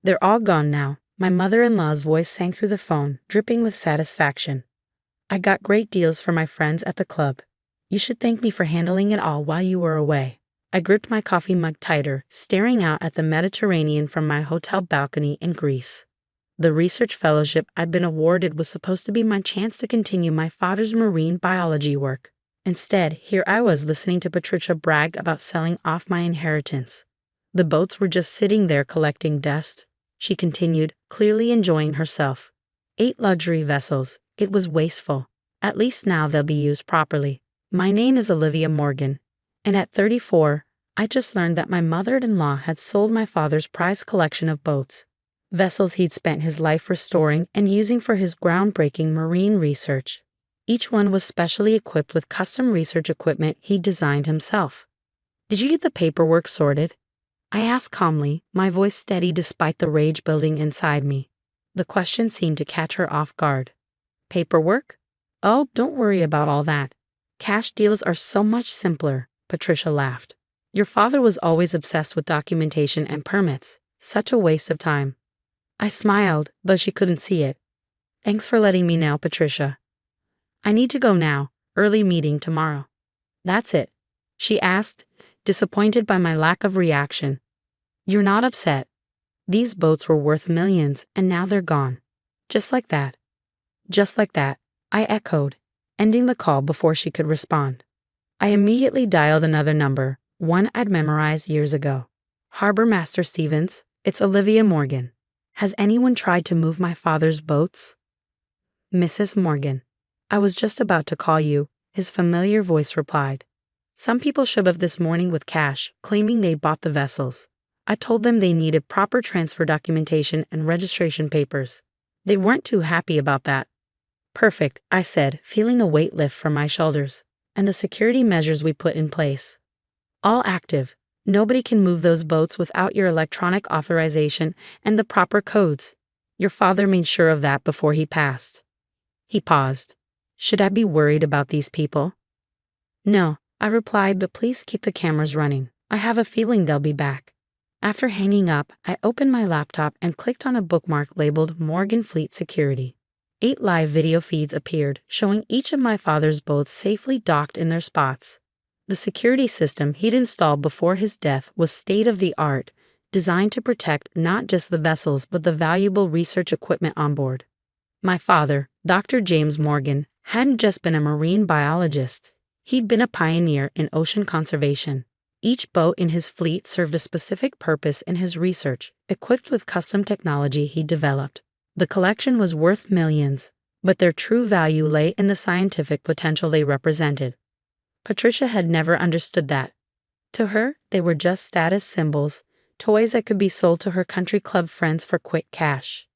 They're all gone now. My mother-in-law's voice sank through the phone, dripping with satisfaction. I got great deals for my friends at the club. You should thank me for handling it all while you were away. I gripped my coffee mug tighter, staring out at the Mediterranean from my hotel balcony in Greece. The research fellowship I'd been awarded was supposed to be my chance to continue my father's marine biology work. Instead, here I was listening to Patricia brag about selling off my inheritance. The boats were just sitting there collecting dust, she continued, clearly enjoying herself. 8 luxury vessels. It was wasteful. At least now they'll be used properly. My name is Olivia Morgan, and at 34, I just learned that my mother-in-law had sold my father's prized collection of boats. Vessels he'd spent his life restoring and using for his groundbreaking marine research. Each one was specially equipped with custom research equipment he'd designed himself. Did you get the paperwork sorted? I asked calmly, my voice steady despite the rage building inside me. The question seemed to catch her off guard. Paperwork? Oh, don't worry about all that. Cash deals are so much simpler, Patricia laughed. Your father was always obsessed with documentation and permits. Such a waste of time. I smiled, though she couldn't see it. Thanks for letting me know, Patricia. I need to go now. Early meeting tomorrow. That's it, she asked, disappointed by my lack of reaction. You're not upset. These boats were worth millions, and now they're gone. Just like that. Just like that, I echoed, ending the call before she could respond. I immediately dialed another number, one I'd memorized years ago. Harbor Master Stevens, it's Olivia Morgan. Has anyone tried to move my father's boats? Mrs. Morgan. I was just about to call you, his familiar voice replied. Some people showed up this morning with cash, claiming they bought the vessels. I told them they needed proper transfer documentation and registration papers. They weren't too happy about that. Perfect, I said, feeling a weight lift from my shoulders. And the security measures we put in place. All active. Nobody can move those boats without your electronic authorization and the proper codes. Your father made sure of that before he passed. He paused. Should I be worried about these people? No, I replied, but please keep the cameras running. I have a feeling they'll be back. After hanging up, I opened my laptop and clicked on a bookmark labeled Morgan Fleet Security. 8 live video feeds appeared, showing each of my father's boats safely docked in their spots. The security system he'd installed before his death was state-of-the-art, designed to protect not just the vessels but the valuable research equipment on board. My father, Dr. James Morgan, hadn't just been a marine biologist. He'd been a pioneer in ocean conservation. Each boat in his fleet served a specific purpose in his research, equipped with custom technology he'd developed. The collection was worth millions, but their true value lay in the scientific potential they represented. Patricia had never understood that. To her, they were just status symbols, toys that could be sold to her country club friends for quick cash.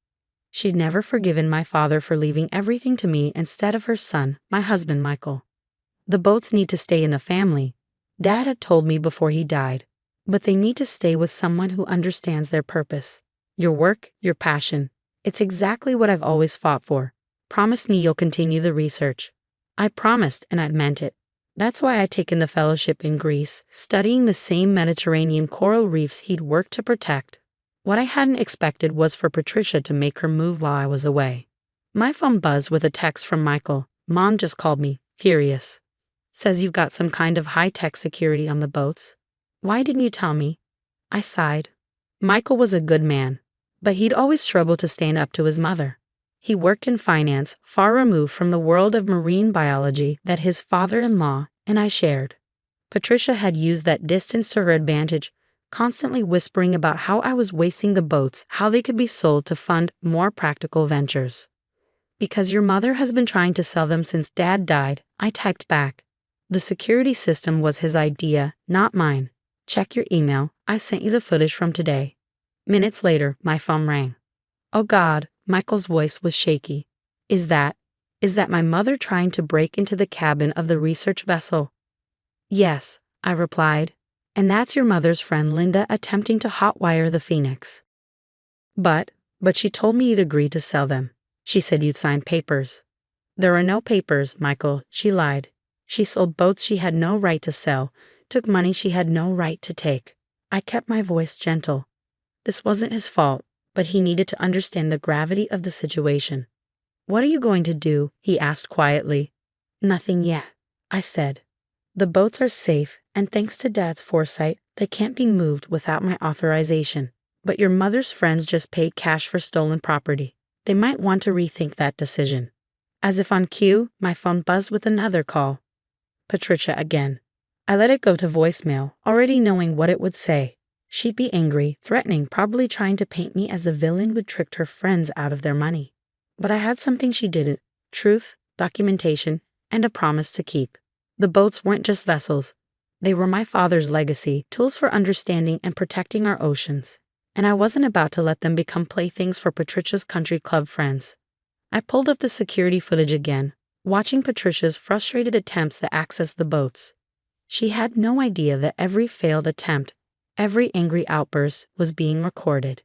She'd never forgiven my father for leaving everything to me instead of her son, my husband Michael. The boats need to stay in the family, Dad had told me before he died, but they need to stay with someone who understands their purpose. Your work, your passion. It's exactly what I've always fought for. Promise me you'll continue the research. I promised, and I meant it. That's why I'd taken the fellowship in Greece, studying the same Mediterranean coral reefs he'd worked to protect. What I hadn't expected was for Patricia to make her move while I was away. My phone buzzed with a text from Michael. Mom just called me, furious. Says you've got some kind of high-tech security on the boats. Why didn't you tell me? I sighed. Michael was a good man, but he'd always struggled to stand up to his mother. He worked in finance, far removed from the world of marine biology that his father-in-law and I shared. Patricia had used that distance to her advantage, constantly whispering about how I was wasting the boats, how they could be sold to fund more practical ventures. Because your mother has been trying to sell them since Dad died, I typed back. The security system was his idea, not mine. Check your email, I sent you the footage from today. Minutes later, my phone rang. Oh God, Michael's voice was shaky. Is that my mother trying to break into the cabin of the research vessel? Yes, I replied. And that's your mother's friend Linda attempting to hotwire the Phoenix. But she told me you'd agreed to sell them. She said you'd signed papers. There are no papers, Michael, she lied. She sold boats she had no right to sell, took money she had no right to take. I kept my voice gentle. This wasn't his fault, but he needed to understand the gravity of the situation. "What are you going to do?" he asked quietly. "Nothing yet," I said. "The boats are safe, and thanks to Dad's foresight, they can't be moved without my authorization. But your mother's friends just paid cash for stolen property. They might want to rethink that decision." As if on cue, my phone buzzed with another call. Patricia again. I let it go to voicemail, already knowing what it would say. She'd be angry, threatening, probably trying to paint me as the villain who'd tricked her friends out of their money. But I had something she didn't: truth, documentation, and a promise to keep. The boats weren't just vessels. They were my father's legacy, tools for understanding and protecting our oceans. And I wasn't about to let them become playthings for Patricia's country club friends. I pulled up the security footage again, watching Patricia's frustrated attempts to access the boats. She had no idea that every failed attempt, every angry outburst, was being recorded.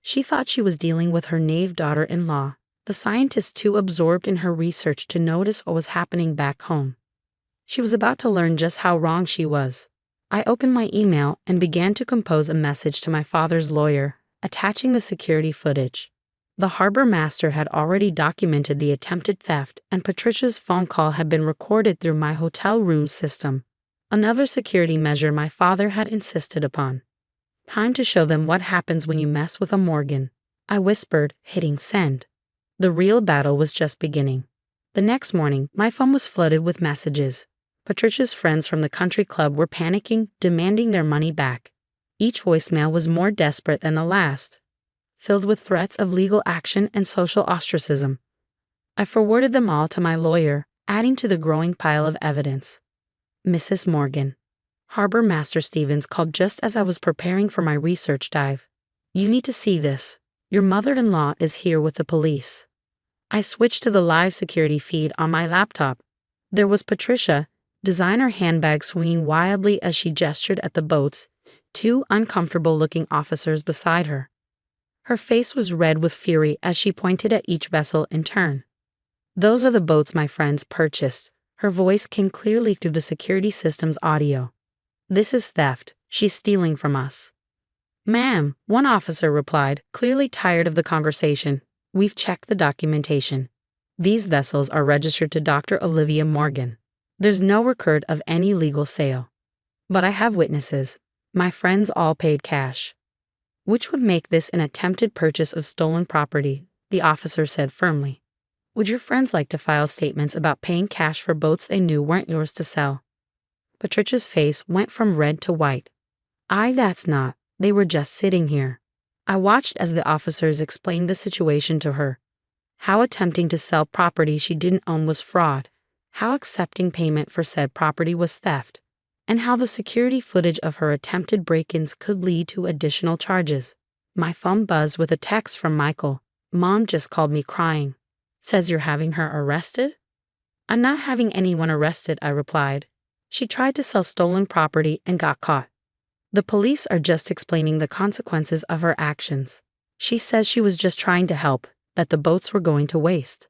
She thought she was dealing with her naive daughter-in-law, the scientist too absorbed in her research to notice what was happening back home. She was about to learn just how wrong she was. I opened my email and began to compose a message to my father's lawyer, attaching the security footage. The harbor master had already documented the attempted theft, and Patricia's phone call had been recorded through my hotel room system, another security measure my father had insisted upon. "Time to show them what happens when you mess with a Morgan," I whispered, hitting send. The real battle was just beginning. The next morning, my phone was flooded with messages. Patricia's friends from the country club were panicking, demanding their money back. Each voicemail was more desperate than the last, filled with threats of legal action and social ostracism. I forwarded them all to my lawyer, adding to the growing pile of evidence. "Mrs. Morgan, Harbor Master Stevens called just as I was preparing for my research dive. You need to see this. Your mother-in-law is here with the police." I switched to the live security feed on my laptop. There was Patricia, designer handbag swinging wildly as she gestured at the boats, two uncomfortable-looking officers beside her. Her face was red with fury as she pointed at each vessel in turn. "Those are the boats my friends purchased." Her voice came clearly through the security system's audio. "This is theft. She's stealing from us." "Ma'am," one officer replied, clearly tired of the conversation, "we've checked the documentation. These vessels are registered to Dr. Olivia Morgan. There's no record of any legal sale. But I have witnesses. My friends all paid cash." "Which would make this an attempted purchase of stolen property," the officer said firmly. "Would your friends like to file statements about paying cash for boats they knew weren't yours to sell?" Patricia's face went from red to white. That's not. They were just sitting here." I watched as the officers explained the situation to her. How attempting to sell property she didn't own was fraud, how accepting payment for said property was theft, and how the security footage of her attempted break-ins could lead to additional charges. My phone buzzed with a text from Michael. "Mom just called me crying. Says you're having her arrested?" "I'm not having anyone arrested," I replied. "She tried to sell stolen property and got caught. The police are just explaining the consequences of her actions. She says she was just trying to help, that the boats were going to waste."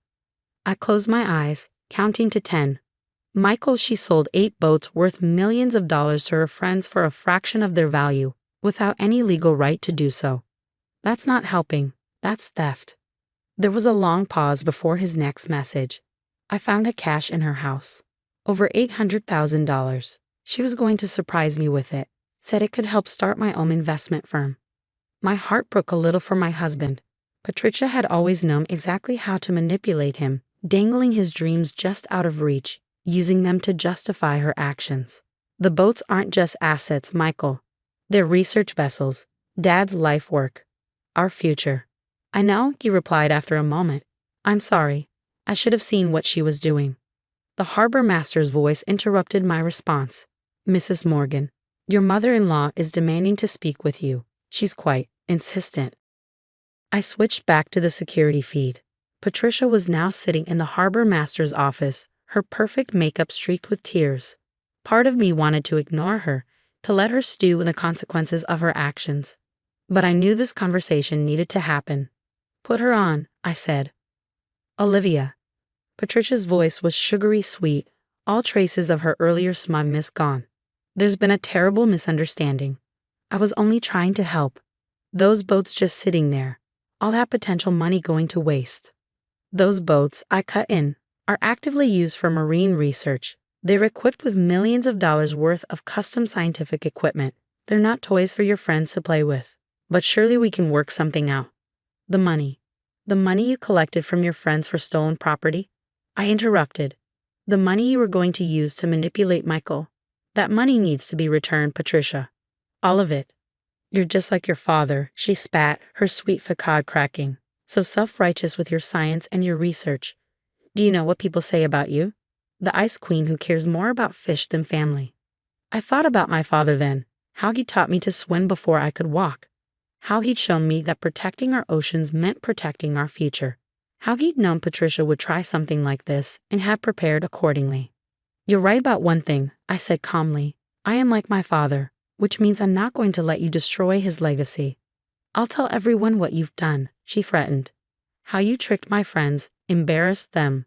I closed my eyes, counting to 10. Michael, she sold 8 boats worth millions of dollars to her friends for a fraction of their value, without any legal right to do so. That's not helping, that's theft. There was a long pause before his next message. "I found the cash in her house. Over $800,000. She was going to surprise me with it. Said it could help start my own investment firm." My heart broke a little for my husband. Patricia had always known exactly how to manipulate him, dangling his dreams just out of reach, using them to justify her actions. "The boats aren't just assets, Michael. They're research vessels, Dad's life work, our future." "I know," he replied after a moment. "I'm sorry. I should have seen what she was doing." The harbor master's voice interrupted my response. "Mrs. Morgan, your mother-in-law is demanding to speak with you. She's quite insistent." I switched back to the security feed. Patricia was now sitting in the harbor master's office, her perfect makeup streaked with tears. Part of me wanted to ignore her, to let her stew in the consequences of her actions. But I knew this conversation needed to happen. "Put her on," I said. "Olivia." Patricia's voice was sugary sweet, all traces of her earlier smugness gone. "There's been a terrible misunderstanding. I was only trying to help. Those boats just sitting there. all that potential money going to waste. Those boats I cut in are actively used for marine research. They're equipped with millions of dollars worth of custom scientific equipment. They're not toys for your friends to play with. But surely we can work something out. The money. The money you collected from your friends for stolen property? I interrupted. The money you were going to use to manipulate Michael. That money needs to be returned, Patricia. All of it. You're just like your father, she spat, her sweet facade cracking. So self-righteous with your science and your research. Do you know what people say about you? The ice queen who cares more about fish than family. I thought about my father then, how he taught me to swim before I could walk. How he'd shown me that protecting our oceans meant protecting our future. How he'd known Patricia would try something like this and had prepared accordingly. You're right about one thing, I said calmly. I am like my father, which means I'm not going to let you destroy his legacy. I'll tell everyone what you've done, she threatened. How you tricked my friends, embarrassed them.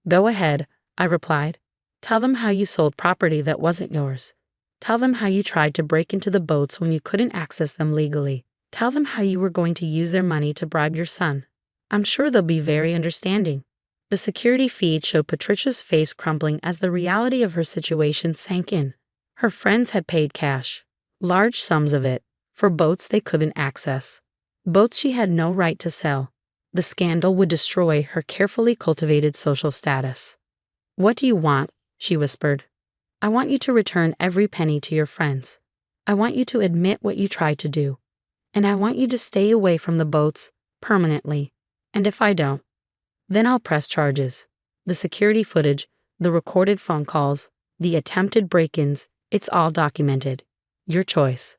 Go ahead, I replied. Tell them how you sold property that wasn't yours. Tell them how you tried to break into the boats when you couldn't access them legally. Tell them how you were going to use their money to bribe your son. I'm sure they'll be very understanding. The security feed showed Patricia's face crumpling as the reality of her situation sank in. Her friends had paid cash, large sums of it, for boats they couldn't access. Boats she had no right to sell. The scandal would destroy her carefully cultivated social status. What do you want? She whispered. I want you to return every penny to your friends. I want you to admit what you tried to do. And I want you to stay away from the boats, permanently. And if I don't, then I'll press charges. The security footage, the recorded phone calls, the attempted break-ins, it's all documented. Your choice.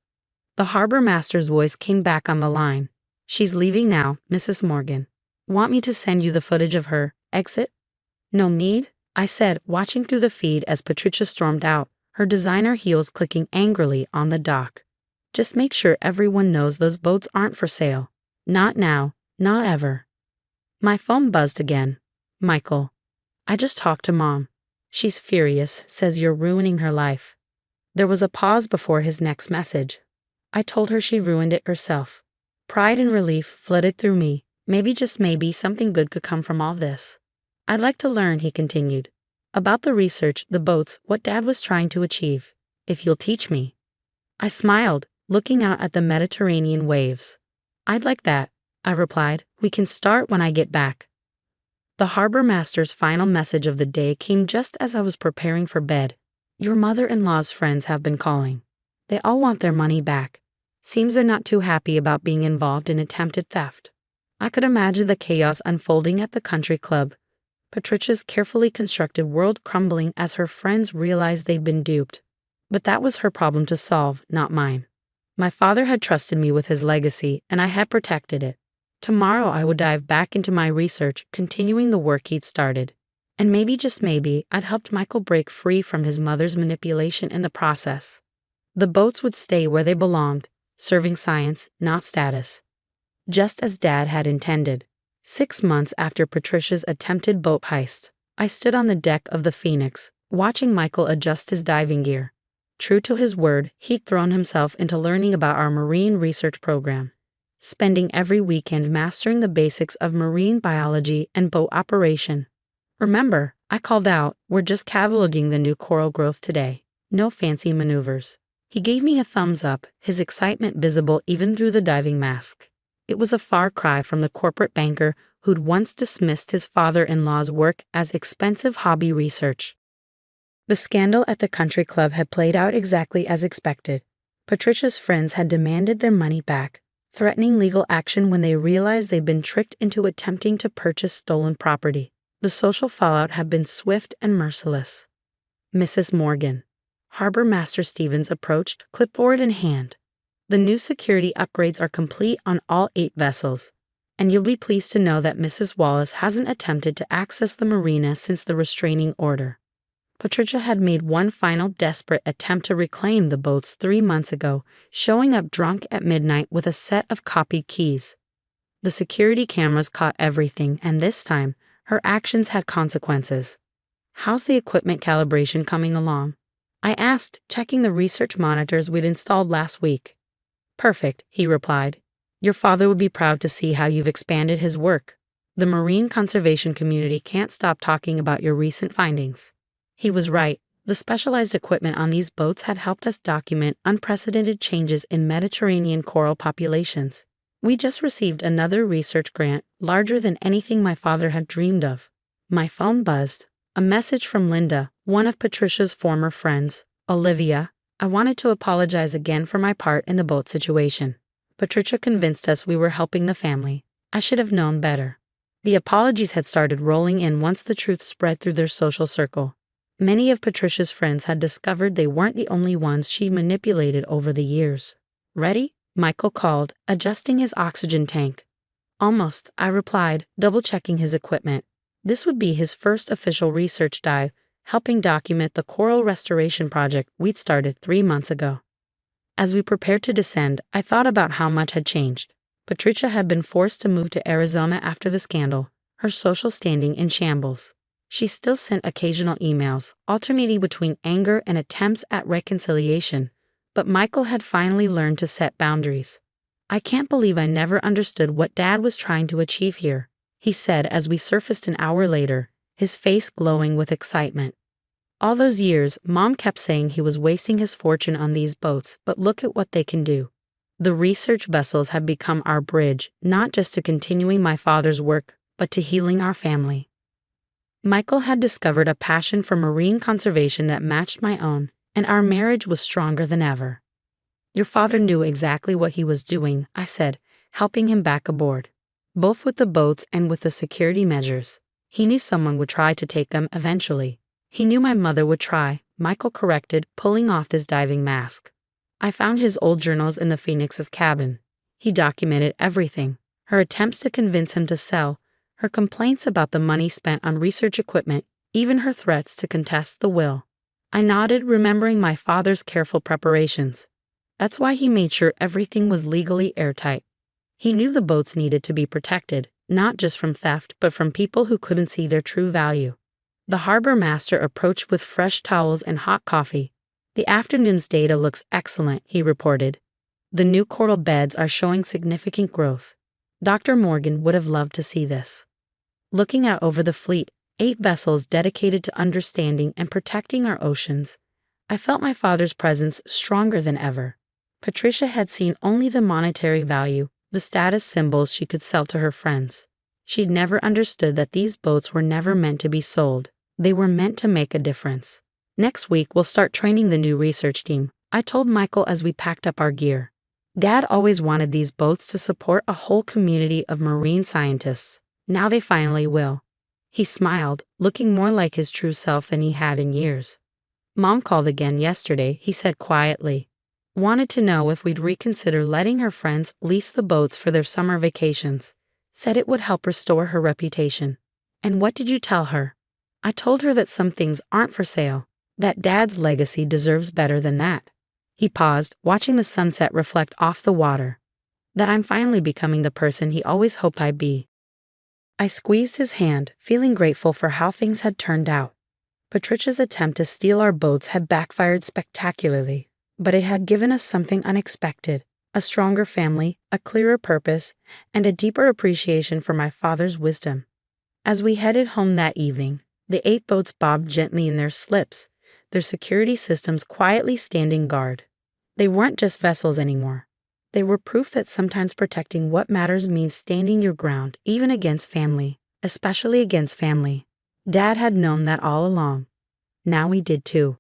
The harbor master's voice came back on the line. She's leaving now, Mrs. Morgan. Want me to send you the footage of her exit? No need, I said, watching through the feed as Patricia stormed out, her designer heels clicking angrily on the dock. Just make sure everyone knows those boats aren't for sale. Not now, not ever. My phone buzzed again. Michael. I just talked to Mom. She's furious, says you're ruining her life. There was a pause before his next message. I told her she ruined it herself. Pride and relief flooded through me. Maybe, just maybe, something good could come from all this. I'd like to learn, he continued. About the research, the boats, what Dad was trying to achieve. If you'll teach me. I smiled, looking out at the Mediterranean waves. I'd like that, I replied. We can start when I get back. The harbor master's final message of the day came just as I was preparing for bed. Your mother-in-law's friends have been calling. They all want their money back. Seems they're not too happy about being involved in attempted theft. I could imagine the chaos unfolding at the country club. Patricia's carefully constructed world crumbling as her friends realized they'd been duped. But that was her problem to solve, not mine. My father had trusted me with his legacy, and I had protected it. Tomorrow I would dive back into my research, continuing the work he'd started. And maybe, just maybe, I'd helped Michael break free from his mother's manipulation in the process. The boats would stay where they belonged, serving science, not status. Just as Dad had intended. 6 months after Patricia's attempted boat heist, I stood on the deck of the Phoenix, watching Michael adjust his diving gear. True to his word, he'd thrown himself into learning about our marine research program, spending every weekend mastering the basics of marine biology and boat operation. Remember, I called out, we're just cataloging the new coral growth today. No fancy maneuvers. He gave me a thumbs up, his excitement visible even through the diving mask. It was a far cry from the corporate banker who'd once dismissed his father-in-law's work as expensive hobby research. The scandal at the country club had played out exactly as expected. Patricia's friends had demanded their money back, threatening legal action when they realized they'd been tricked into attempting to purchase stolen property. The social fallout had been swift and merciless. Mrs. Morgan. Harbor Master Stevens approached, clipboard in hand. The new security upgrades are complete on all 8 vessels, and you'll be pleased to know that Mrs. Wallace hasn't attempted to access the marina since the restraining order. Patricia had made one final desperate attempt to reclaim the boats 3 months ago, showing up drunk at midnight with a set of copied keys. The security cameras caught everything, and this time, her actions had consequences. How's the equipment calibration coming along? I asked, checking the research monitors we'd installed last week. Perfect, he replied. Your father would be proud to see how you've expanded his work. The marine conservation community can't stop talking about your recent findings." He was right. The specialized equipment on these boats had helped us document unprecedented changes in Mediterranean coral populations. We just received another research grant, larger than anything my father had dreamed of. My phone buzzed. A message from Linda, one of Patricia's former friends. "Olivia, I wanted to apologize again for my part in the boat situation. Patricia convinced us we were helping the family. I should have known better." The apologies had started rolling in once the truth spread through their social circle. Many of Patricia's friends had discovered they weren't the only ones she manipulated over the years. "Ready?" Michael called, adjusting his oxygen tank. "Almost," I replied, double-checking his equipment. This would be his first official research dive, helping document the coral restoration project we'd started 3 months ago. As we prepared to descend, I thought about how much had changed. Patricia had been forced to move to Arizona after the scandal, her social standing in shambles. She still sent occasional emails, alternating between anger and attempts at reconciliation, but Michael had finally learned to set boundaries. "I can't believe I never understood what Dad was trying to achieve here," he said as we surfaced an hour later, his face glowing with excitement. "All those years, Mom kept saying he was wasting his fortune on these boats, but look at what they can do." The research vessels had become our bridge, not just to continuing my father's work, but to healing our family. Michael had discovered a passion for marine conservation that matched my own, and our marriage was stronger than ever. "Your father knew exactly what he was doing," I said, helping him back aboard. "Both with the boats and with the security measures. He knew someone would try to take them eventually." "He knew my mother would try," Michael corrected, pulling off his diving mask. I found his old journals in the Phoenix's cabin. He documented everything: her attempts to convince him to sell, her complaints about the money spent on research equipment, even her threats to contest the will. I nodded, remembering my father's careful preparations. That's why he made sure everything was legally airtight. He knew the boats needed to be protected, not just from theft, but from people who couldn't see their true value. The harbor master approached with fresh towels and hot coffee. "The afternoon's data looks excellent," he reported. "The new coral beds are showing significant growth. Dr. Morgan would have loved to see this." Looking out over the fleet, 8 vessels dedicated to understanding and protecting our oceans, I felt my father's presence stronger than ever. Patricia had seen only the monetary value, the status symbols she could sell to her friends. She'd never understood that these boats were never meant to be sold. They were meant to make a difference. "Next week we'll start training the new research team," I told Michael as we packed up our gear. "Dad always wanted these boats to support a whole community of marine scientists. Now they finally will." He smiled, looking more like his true self than he had in years. "Mom called again yesterday," he said quietly. "Wanted to know if we'd reconsider letting her friends lease the boats for their summer vacations. Said it would help restore her reputation." "And what did you tell her?" "I told her that some things aren't for sale, that Dad's legacy deserves better than that." He paused, watching the sunset reflect off the water. "That I'm finally becoming the person he always hoped I'd be." I squeezed his hand, feeling grateful for how things had turned out. Patricia's attempt to steal our boats had backfired spectacularly, but it had given us something unexpected: a stronger family, a clearer purpose, and a deeper appreciation for my father's wisdom. As we headed home that evening, the 8 boats bobbed gently in their slips, their security systems quietly standing guard. They weren't just vessels anymore. They were proof that sometimes protecting what matters means standing your ground, even against family, especially against family. Dad had known that all along. Now we did too.